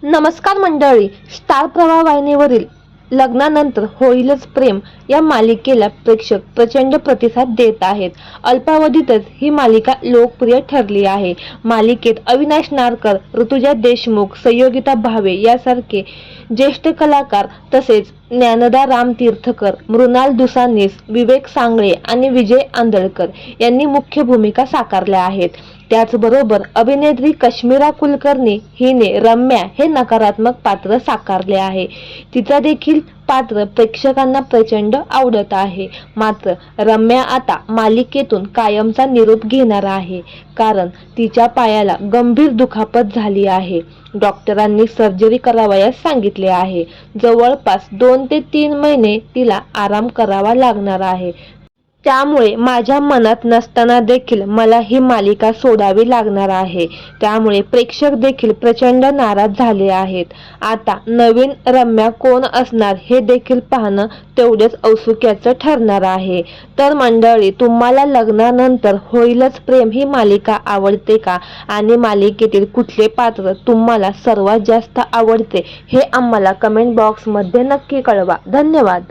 नमस्कार मंडळी. स्टार प्रवाह वाहिनीवरील लग्नानंतर होईलच प्रेम या मालिकेला प्रेक्षक प्रचंड प्रतिसाद देत आहेत. अल्पावधीतच ही मालिका लोकप्रिय ठरली आहे. मालिकेत अविनाश नारकर, ऋतुजा देशमुख, संयोगिता भावे यासारखे ज्येष्ठ कलाकार तसेच ज्ञानदा रामतीर्थकर, मृणाल दुसानीस, विवेक सांगळे आणि विजय आंदळकर यांनी मुख्य भूमिका साकारल्या आहेत. त्याचबरोबर अभिनेत्री कश्मीरा कुलकर्णी हिने रम्या हे नकारात्मक पात्र साकारले आहे. तिचा देखील पात्र प्रेक्षकांना प्रचंड आवडत आहे. मात्र रम्या आता मालिकेतून कायमचा निरोप घेणार आहे, कारण तिच्या पायाला गंभीर दुखापत झाली आहे. डॉक्टरांनी सर्जरी करावयास सांगितले आहे. जवळपास 2 ते 3 महिने तिला आराम करावा लागणार आहे. त्यामुळे माझ्या मनात नसताना देखील मला ही मालिका सोडावी लागणार आहे. त्यामुळे प्रेक्षक देखील प्रचंड नाराज झाले आहेत. आता नवीन रम्या कोण असणार हे देखील पाहणं तेवढेच औत्सुक्याचं ठरणार आहे. तर मंडळी, तुम्हाला लग्नानंतर होईलच प्रेम ही मालिका आवडते का? आणि मालिकेतील कुठले पात्र तुम्हाला सर्वात जास्त आवडते हे आम्हाला कमेंट बॉक्समध्ये नक्की कळवा. धन्यवाद.